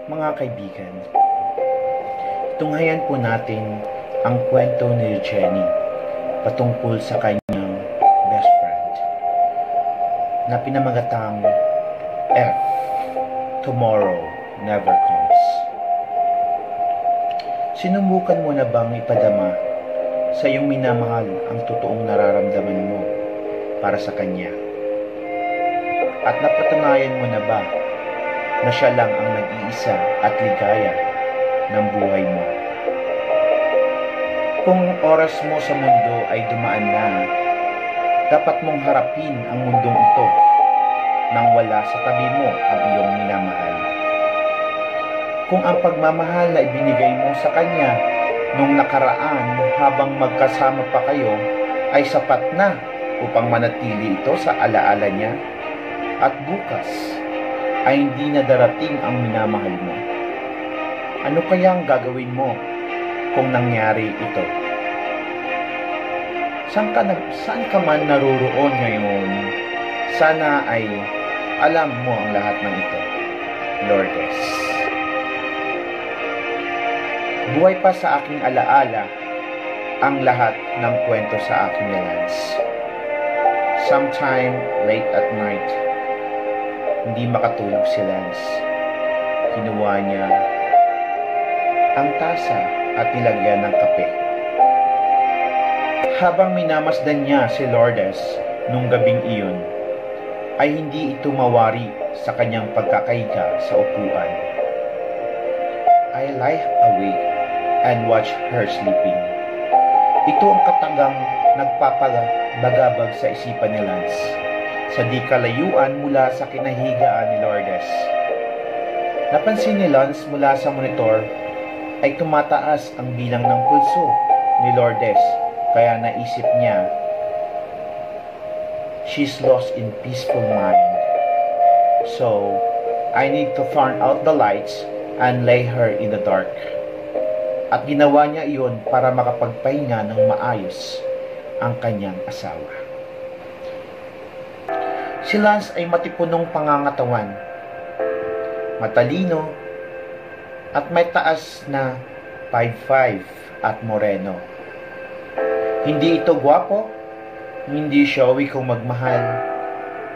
Mga kaibigan, tunghayan po natin ang kwento ni Jenny patungkol sa kanyang best friend na pinamagatang F. Tomorrow Never Comes. Sinubukan mo na bang ipadama sa iyong minamahal ang totoong nararamdaman mo para sa kanya? At napatunayan mo na ba na siya lang ang nag-iisa at ligaya ng buhay mo? Kung oras mo sa mundo ay dumaan na, dapat mong harapin ang mundong ito nang wala sa tabi mo ang iyong minamahal. Kung ang pagmamahal na ibinigay mo sa kanya nung nakaraan habang magkasama pa kayo ay sapat na upang manatili ito sa alaala niya, at bukas ay hindi na darating ang minamahal mo, ano kayang gagawin mo kung nangyari ito? Saan ka man naroroon ngayon, sana ay alam mo ang lahat ng ito, Lourdes. Buhay pa sa aking alaala ang lahat ng kwento sa aking Lance. Sometime late at night, hindi makatulog si Lance. Kinuha niya ang tasa at nilagyan ng kape. Habang minamasdan niya si Lourdes nung gabing iyon, ay hindi ito mawari sa kanyang pagkakahiga sa upuan. I lie awake and watch her sleeping. Ito ang katagang nagpapabagabag sa isipan ni Lance sa di kalayuan mula sa kinahigaan ni Lourdes. Napansin ni Lance mula sa monitor ay tumataas ang bilang ng pulso ni Lourdes, kaya naisip niya, she's lost in peaceful mind. So, I need to turn out the lights and lay her in the dark. At ginawa niya iyon para makapagpahinga ng maayos ang kanyang asawa. Si Lance ay matipunong pangangatawan, matalino, at may taas na 5'5" at moreno. Hindi ito gwapo, hindi showy kung magmahal,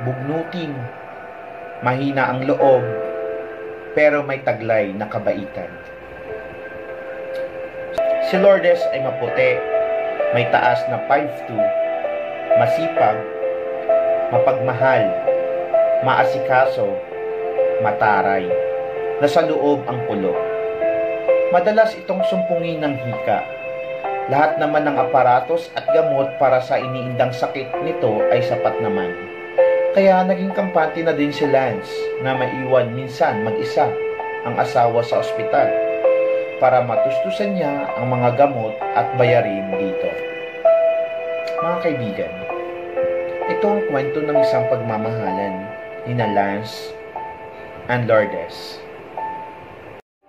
bugnutin, mahina ang loob, pero may taglay na kabaitan. Si Lourdes ay maputi, may taas na 5'2", masipag, mapagmahal, maasikaso, mataray, nasa loob ang pulo. Madalas itong sumpungin ng hika. Lahat naman ng aparatos at gamot para sa iniindang sakit nito ay sapat naman. Kaya naging kampante na din si Lance na maiwan minsan mag-isa ang asawa sa ospital para matustusan niya ang mga gamot at bayarin dito. Mga kaibigan, ito ang kwento ng isang pagmamahalan ni Lance and Lourdes.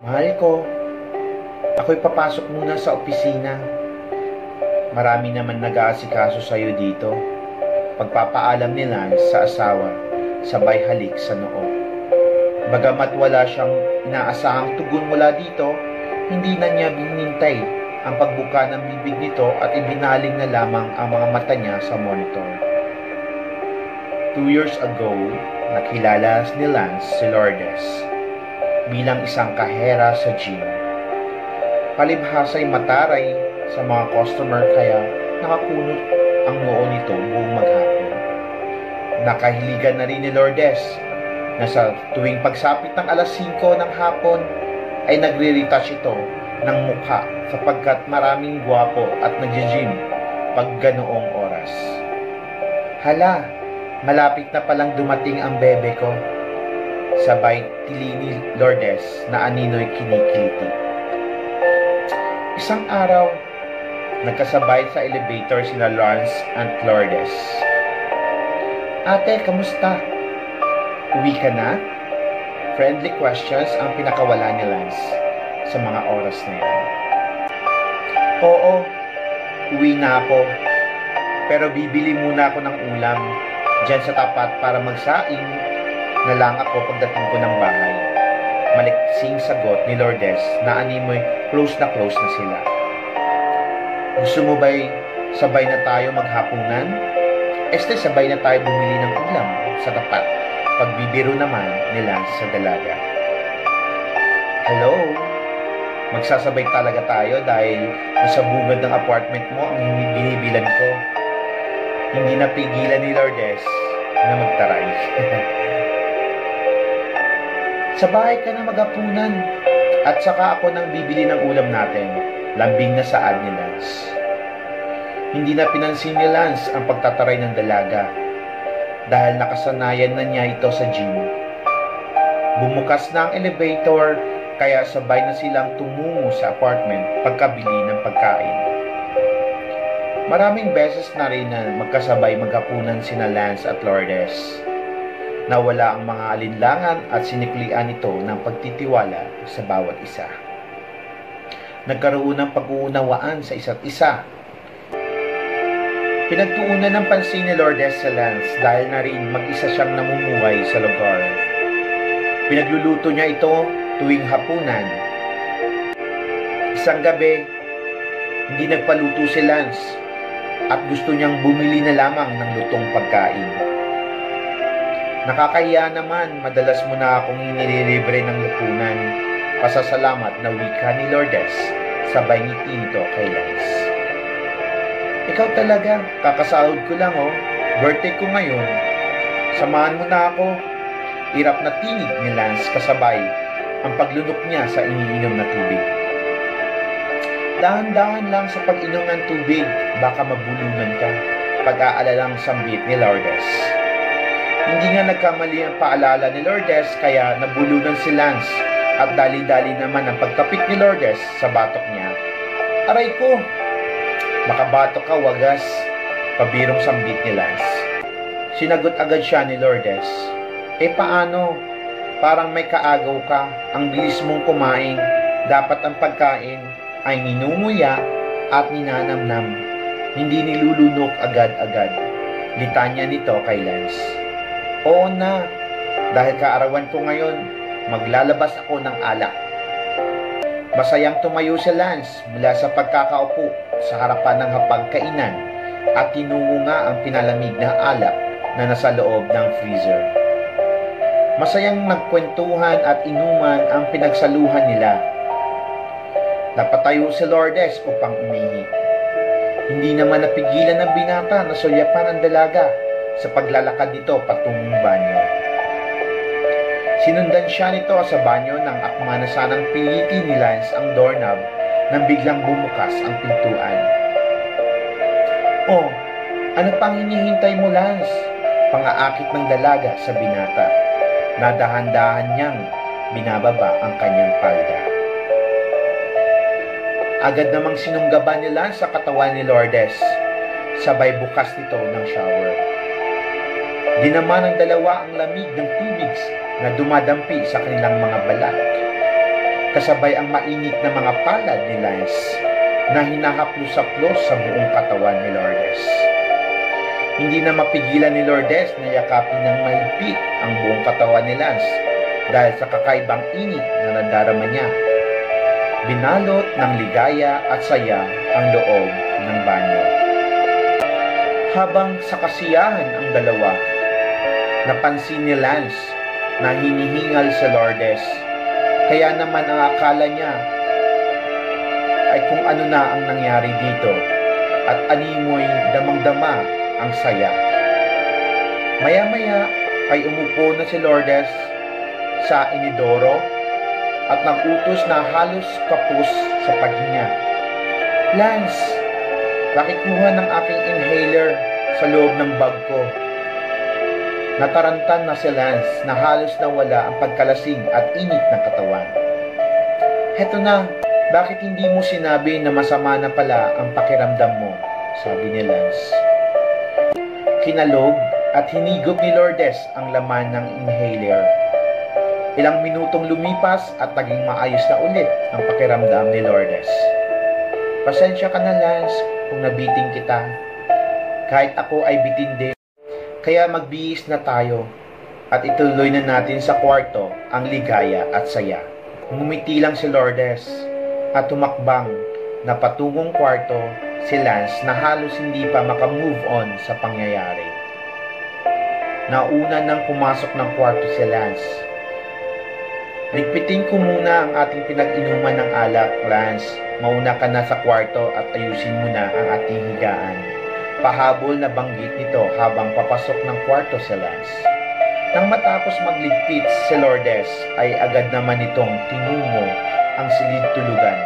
Mahal ko, ako'y papasok muna sa opisina. Marami naman nag-aasikaso sa'yo dito. Pagpapaalam ni Lance sa asawa, sabay halik sa noo. Bagamat wala siyang inaasahang tugon mula dito, hindi na niya binintay ang pagbuka ng bibig nito at ibinaling na lamang ang mga mata niya sa monitor. 2 years ago, nakilala ni Lance si Lourdes bilang isang kahera sa gym. Palibhasa'y mataray sa mga customer kaya nakakunot ang noo nito buong maghapon. Nakahiligan na rin ni Lourdes na sa tuwing pagsapit ng alas 5 ng hapon ay nagre-retouch ito ng mukha sapagkat maraming gwapo at nagji-gym pag ganoong oras. Hala, malapit na palang dumating ang bebe ko. Sabay tili ni Lourdes na anino'y kinikiliti. Isang araw, nagkasabay sa elevator sina Lance and Lourdes. Ate, kamusta? Uwi ka na? Friendly questions ang pinakawala ni Lance sa mga oras na yan. Oo, uwi na ako. Pero bibili muna ako ng ulam dyan sa tapat para magsaing na lang ako pagdating ko ng bahay. maiksing sagot ni Lourdes na animoy close na sila. Gusto mo ba'y sabay na tayo maghapunan? Sabay na tayo bumili ng ulam sa tapat. Pagbibiro naman ni Lance sa dalaga. Hello? Magsasabay talaga tayo dahil nasa bungad ng apartment mo ang binibilan ko. Hindi napigilan ni Lourdes na magtaray. Sa bahay ka na maghapunan at saka ako nang bibili ng ulam natin. Lambing na saad ni Lance. Hindi na pinansin ni Lance ang pagtataray ng dalaga dahil nakasanayan na niya ito sa gym. Bumukas na ang elevator kaya sabay na silang tumungo sa apartment pagkabili ng pagkain. Maraming beses na rin na magkasabay maghapunan sina Lance at Lourdes. Nawala ang mga alinlangan at siniklian ito ng pagtitiwala sa bawat isa. Nagkaroon ng pag-uunawaan sa isa't isa. Pinagtuunan ng pansin ni Lourdes sa Lance dahil na rin mag-isa siyang namumuhay sa lugar. Pinagluluto niya ito tuwing hapunan. Isang gabi, hindi nagpaluto si Lance at gusto niyang bumili na lamang ng lutong pagkain. Nakakahiya naman, madalas mo na akong inililibre ng lupunan. Pasasalamat na wika ni Lourdes, sabay ngiti nito kay Lance. Ikaw talaga, kakasahod ko lang birthday ko ngayon. Samahan mo na ako. Irap na tinig ni Lance kasabay ang paglunok niya sa iniinom na tubig. Dahan-dahan lang sa pag-inom ng tubig, baka mabulungan ka, pag-aalalang sambit ni Lourdes. Hindi nga nagkamali ang paalala ni Lourdes kaya nabulunan si Lance at dali-dali naman ang pagkapit ni Lourdes sa batok niya. Aray ko! Makabatok ka, wagas, pabirong sambit ni Lance. Sinagot agad siya ni Lourdes. Paano? Parang may kaagaw ka, ang bilis mong kumain. Dapat ang pagkain ay ninunguya at ninanamnam. Hindi nilulunok agad-agad. Litanya nito kay Lance. Oo na, dahil kaarawan ko ngayon, maglalabas ako ng alak. Masayang tumayo si Lance mula sa pagkakaupo sa harapan ng hapagkainan at tinungo nga ang pinalamig na alak na nasa loob ng freezer. Masayang nagkwentuhan at inuman ang pinagsaluhan nila. Napatayo si Lourdes upang umihi. Hindi naman napigilan ng binata na sulyapan ang dalaga sa paglalakad nito patungong banyo. Sinundan siya nito sa banyo nang akma na sanang pilitin ni Lance ang doorknob nang biglang bumukas ang pintuan. Oh, ano pang hinihintay mo, Lance? Pangaakit ng dalaga sa binata. Nadahan-dahan niyang binababa ang kanyang palda. Agad namang sinunggaban ni Lance sa katawan ni Lourdes. Sabay bukas nito ng shower. Dinama ng dalawa ang lamig ng tubig na dumadampi sa kanilang mga balat. Kasabay ang mainit na mga palad ni Lance na hinahaplos-haplos sa buong katawan ni Lourdes. Hindi na mapigilan ni Lourdes na yakapin ng mahigpit ang buong katawan ni Lance dahil sa kakaibang init na nadarama niya. Binalot ng ligaya at saya ang loob ng banyo. Habang sa kasiyahan ang dalawa, napansin ni Lance na hinihingal sa Lourdes. Kaya naman ang akala niya ay kung ano na ang nangyari dito at animoy damang-dama ang saya. Maya-maya ay umupo na si Lourdes sa inidoro at nagutos na halos kapos sa paghinga. Lance, pakikuha ng aking inhaler sa loob ng bag ko. Natarantan na si Lance na halos nawala ang pagkalasing at init ng katawan. Heto na, bakit hindi mo sinabi na masama na pala ang pakiramdam mo? Sabi ni Lance. Kinalog at hinigop ni Lourdes ang laman ng inhaler. Ilang minutong lumipas at naging maayos na ulit ang pakiramdam ni Lourdes. Pasensya ka na, Lance, kung nabiting kita. Kahit ako ay bitin din. Kaya magbihis na tayo at ituloy na natin sa kwarto ang ligaya at saya. Ngumiti lang si Lourdes at tumakbang na patungong kwarto si Lance na halos hindi pa makamove on sa pangyayari. Nauna nang pumasok ng kwarto si Lance. Ligpitin ko muna ang ating pinag-inuman ng alak, Lance. Mauna ka na sa kwarto at ayusin mo na ang ating higaan. Pahabol na banggit nito habang papasok ng kwarto si Lance. Nang matapos magligpit si Lourdes ay agad naman itong tinungo ang silid tulugan.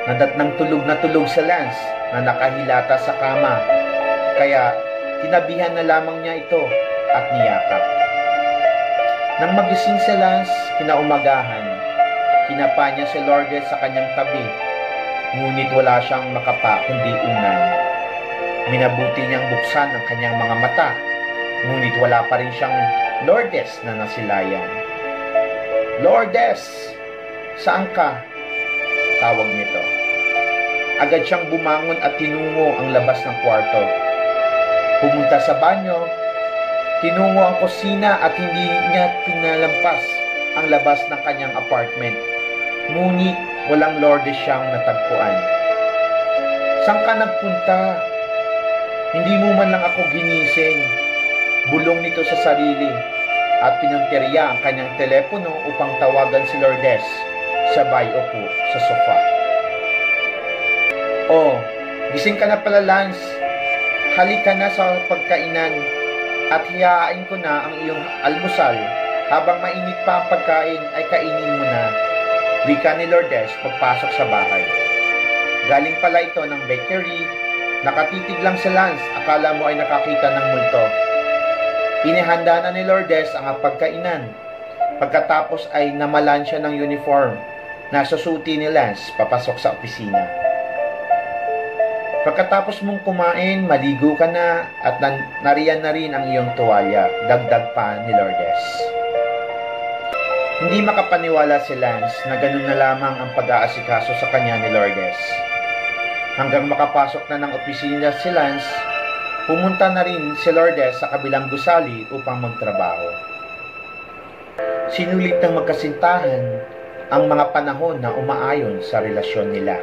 Nadatnang tulog na tulog si Lance na nakahilata sa kama, kaya tinabihan na lamang niya ito at niyakap. Nang magising si Lance kinaumagahan, kinapa niya si Lourdes sa kanyang tabi, ngunit wala siyang makapa kundi unan. Minabuti niyang buksan ang kanyang mga mata, ngunit wala pa rin siyang Lourdes na nasilayan. "Lourdes, saan ka?" tawag nito. Agad siyang bumangon at tinungo ang labas ng kwarto. Pumunta sa banyo, tinungo ang kusina at hindi niya pinalampas ang labas ng kanyang apartment. Ngunit walang Lourdes siyang natagpuan. "Saan ka nagpunta? Hindi mo man lang ako ginising." Bulong nito sa sarili at pinuntirya ang kanyang telepono upang tawagan si Lourdes, sabay upo sa sofa. "Oh, gising ka na pala, Lance. Halika na sa pagkainan at hiyain ko na ang iyong almusal. Habang mainit pa ang pagkain ay kainin mo na," wika ni Lourdes pagpasok sa bahay. Galing pala ito ng bakery. Nakatitig lang si Lance, akala mo ay nakakita ng multo. Inihanda na ni Lourdes ang pagkainan. Pagkatapos ay namalan siya ng uniform na susuti ni Lance papasok sa opisina. Pagkatapos mong kumain, maligo ka na at nariyan na rin ang iyong tuwalya, dagdag pa ni Lourdes. Hindi makapaniwala si Lance na ganun na lamang ang pag-aasikaso sa kanya ni Lourdes. Hanggang makapasok na ng opisina si Lance, pumunta na rin si Lourdes sa kabilang gusali upang magtrabaho. Sinulit ng magkasintahan ang mga panahon na umaayon sa relasyon nila.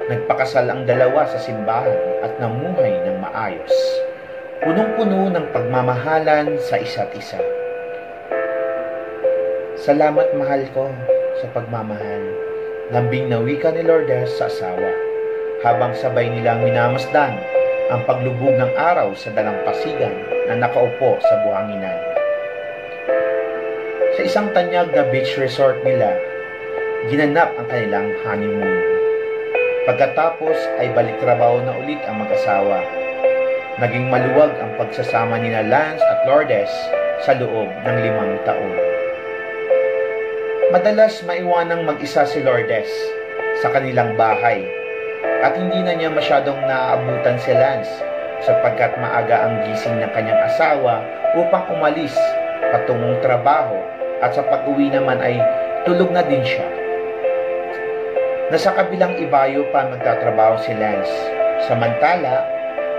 Nagpakasal ang dalawa sa simbahan at namuhay ng maayos, punong-puno ng pagmamahalan sa isa't isa. "Salamat, mahal ko, sa pagmamahal," lambing na wika ni Lourdes sa asawa, habang sabay nilang minamasdan ang paglubog ng araw sa dalampasigan na nakaupo sa buhanginan. Sa isang tanyag na beach resort nila, ginanap ang kanilang honeymoon. Pagkatapos ay balik trabaho na ulit ang mag-asawa. Naging maluwag ang pagsasama nina Lance at Lourdes sa loob ng 5 taon. Madalas maiwanang mag-isa si Lourdes sa kanilang bahay at hindi na niya masyadong naaabutan si Lance sapagkat maaga ang gising ng kanyang asawa upang umalis patungong trabaho at sa pag-uwi naman ay tulog na din siya. Nasa kabilang ibayo pa magtatrabaho si Lance. Samantala,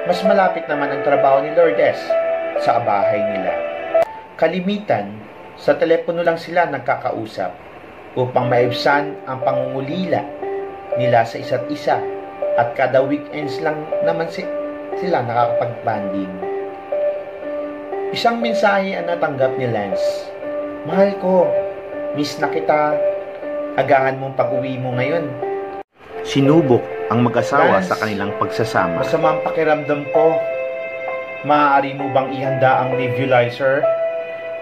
mas malapit naman ang trabaho ni Lourdes sa bahay nila. Kalimitan, sa telepono lang sila nagkakausap upang maibsan ang pangungulila nila sa isa't isa at kada weekends lang naman sila nakakapag-banding. Isang mensahe ang natanggap ni Lance. "Mahal ko, miss na kita. Agahan mong pag-uwi mo ngayon." Sinubok ang mag-asawa sa kanilang pagsasama. "Masama ang pakiramdam ko. Maaari mo bang ihanda ang nebulizer?"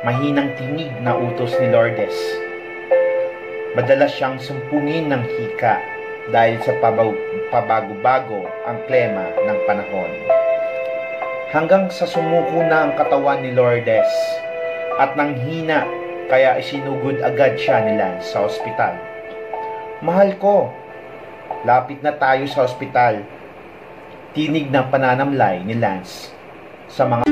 Mahinang tinig na utos ni Lourdes. Madalas siyang sumpungin ng hika dahil sa pabago-bago ang klema ng panahon. Hanggang sa sumuko na ang katawan ni Lourdes at nanghina, kaya isinugod agad siya ni Lance sa ospital. "Mahal ko, lapit na tayo sa ospital." Tinig ng pananamlay ni Lance sa mga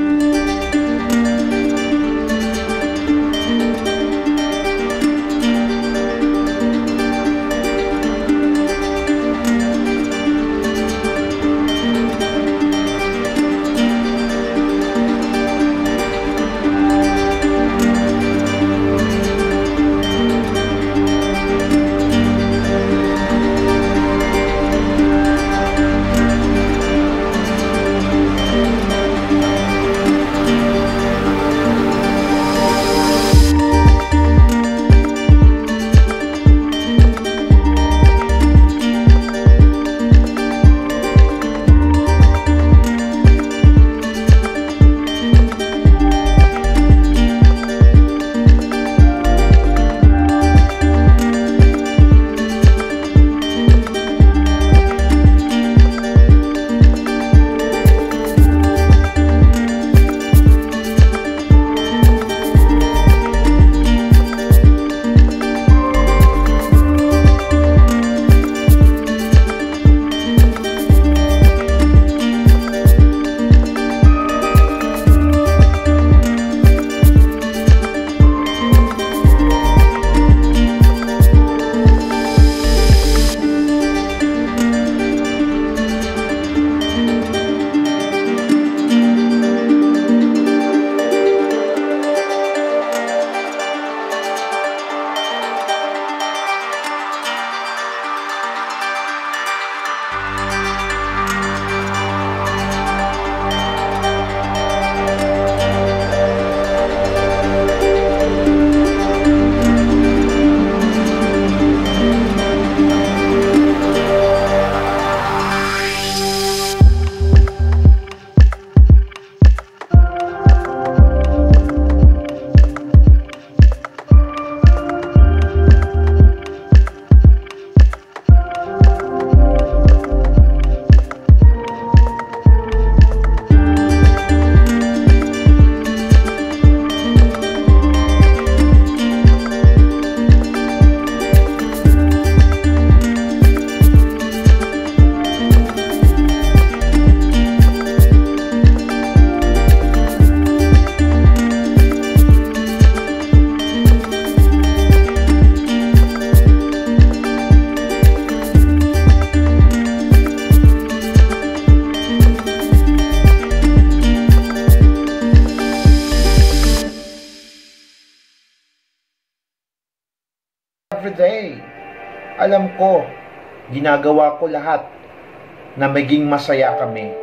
every day. Alam ko, ginagawa ko lahat na maging masaya kami.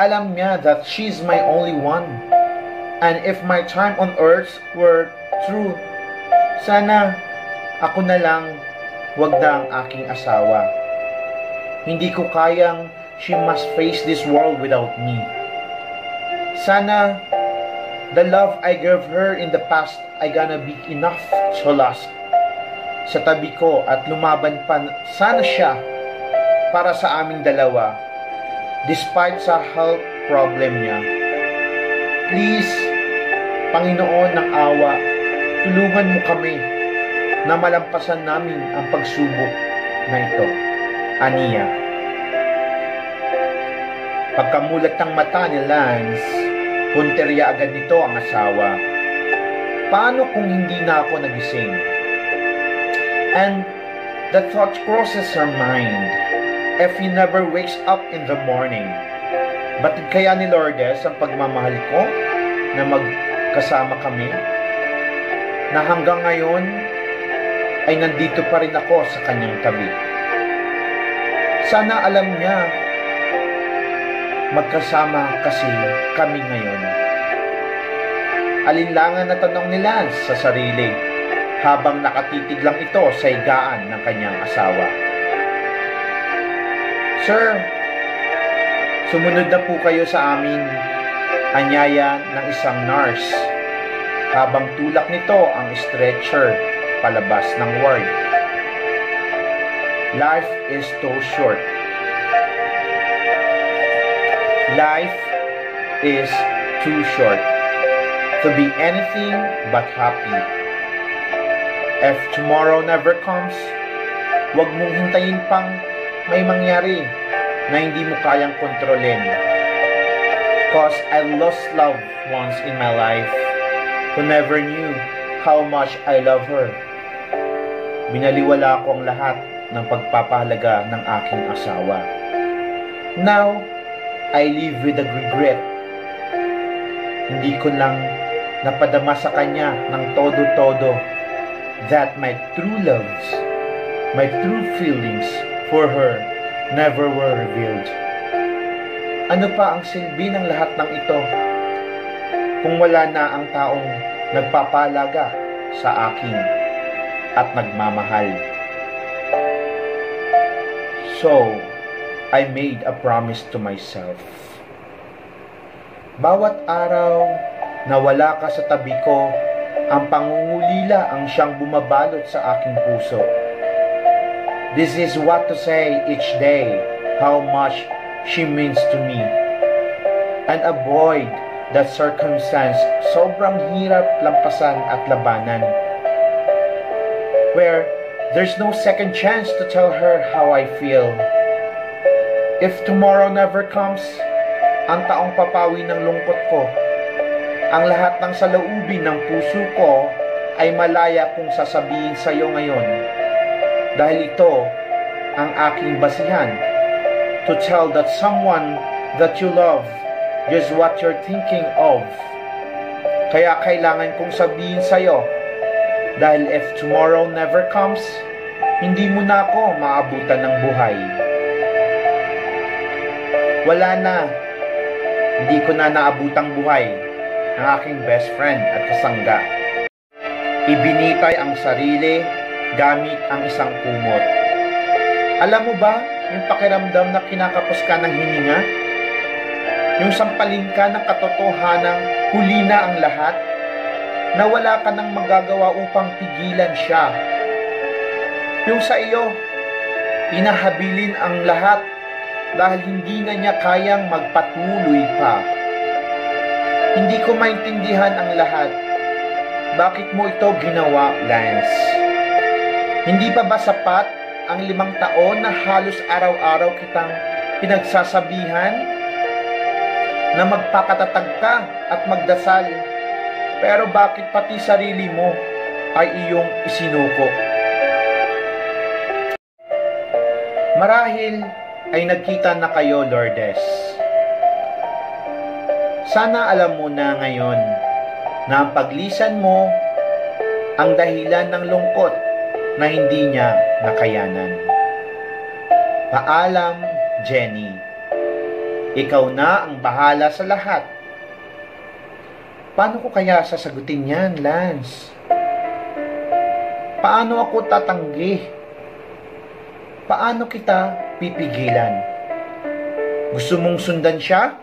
Alam niya that she's my only one. And if my time on earth were true, sana ako na lang, wag na ang aking asawa. Hindi ko kayang she must face this world without me. Sana the love I gave her in the past ay gonna be enough to last sa tabi ko at lumaban pa sana siya para sa aming dalawa despite sa health problem niya. Please, Panginoon ng awa, tulungan mo kami na malampasan namin ang pagsubok na ito. Aniya. Pagkamulat ng mata ni Lance, punteriya agad nito ang asawa. Paano kung hindi na ako nagising? And the thought crosses her mind, if he never wakes up in the morning, batid kaya ni Lourdes ang pagmamahal ko na magkasama kami? Na hanggang ngayon ay nandito pa rin ako sa kanyang tabi. Sana alam niya, magkasama kasi kami ngayon. Alinlangan na tanong ni Lance sa sarili habang nakatitig lang ito sa higaan ng kanyang asawa. Sir, sumunod na po kayo sa amin, anyaya ng isang nurse, habang tulak nito ang stretcher palabas ng ward. Life is too short. Life is too short to be anything but happy. If tomorrow never comes, huwag mong hintayin pang may mangyari na hindi mo kayang kontrolin. Cause I lost loved ones in my life who never knew how much I love her. Binaliwala ko ang lahat ng pagpapahalaga ng aking asawa. Now, I live with a regret. Hindi ko lang napadama sa kanya ng todo-todo that my true loves, my true feelings for her never were revealed. Ano pa ang silbi ng lahat ng ito kung wala na ang taong nagpapahalaga sa akin at nagmamahal? So, I made a promise to myself. Bawat araw na wala ka sa tabi ko, ang pangungulila ang siyang bumabalot sa aking puso. This is what to say each day, how much she means to me. And avoid that circumstance sobrang hirap lampasan at labanan, where there's no second chance to tell her how I feel. If tomorrow never comes, ang taong papawi ng lungkot ko, ang lahat ng saloobin ng puso ko ay malaya kung sasabihin sa iyo ngayon. Dahil ito ang aking basihan to tell that someone that you love just what you're thinking of. Kaya kailangan kong sabihin sa iyo, dahil if tomorrow never comes, hindi mo na ako maabutan ng buhay. Wala na, hindi ko na naabutang buhay ng aking best friend at kasangga. Ibinitay ang sarili gamit ang isang kumot. Alam mo ba yung pakiramdam na kinakapos ka ng hininga? Yung sampalin ka ng katotohanang huli na ang lahat, na wala ka nang magagawa upang pigilan siya. Yung sa iyo, inahabilin ang lahat dahil hindi na niya kayang magpatuloy pa. Hindi ko maintindihan ang lahat. Bakit mo ito ginawa, Lance? Hindi pa ba sapat ang 5 taon na halos araw-araw kitang pinagsasabihan na magpakatatag ka at magdasal, pero bakit pati sarili mo ay iyong isinuko? Marahil ay nagkita na kayo, Lourdes. Sana alam mo na ngayon na ang paglisan mo ang dahilan ng lungkot na hindi niya nakayanan. Paalam, Jenny. Ikaw na ang bahala sa lahat. Paano ko kaya sasagutin yan, Lance? Paano ako tatanggi? Paano kita pipigilan? Gusto mong sundan siya?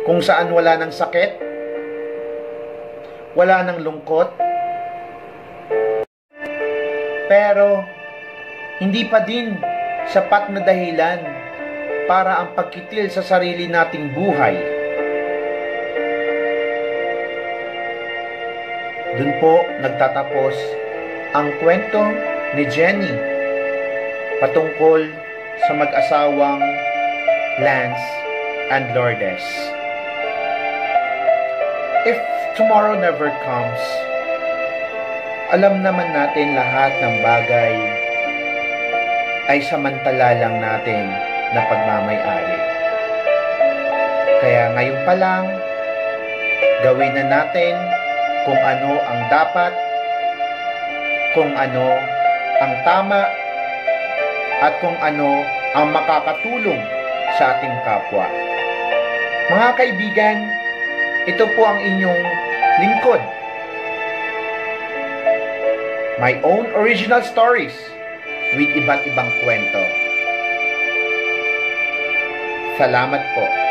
Kung saan wala ng sakit? Wala ng lungkot? Pero, hindi pa din sapat na dahilan para ang pagkitil sa sarili nating buhay. Dun po nagtatapos ang kwento ni Jenny patungkol sa mag-asawang Lance and Lourdes. If tomorrow never comes, alam naman natin lahat ng bagay ay samantala lang natin na pagmamay-ari. Kaya ngayon pa lang, gawin na natin kung ano ang dapat, kung ano ang tama, at kung ano ang makakatulong sa ating kapwa. Mga kaibigan, ito po ang inyong lingkod. My own original stories with iba't ibang kwento. Salamat po.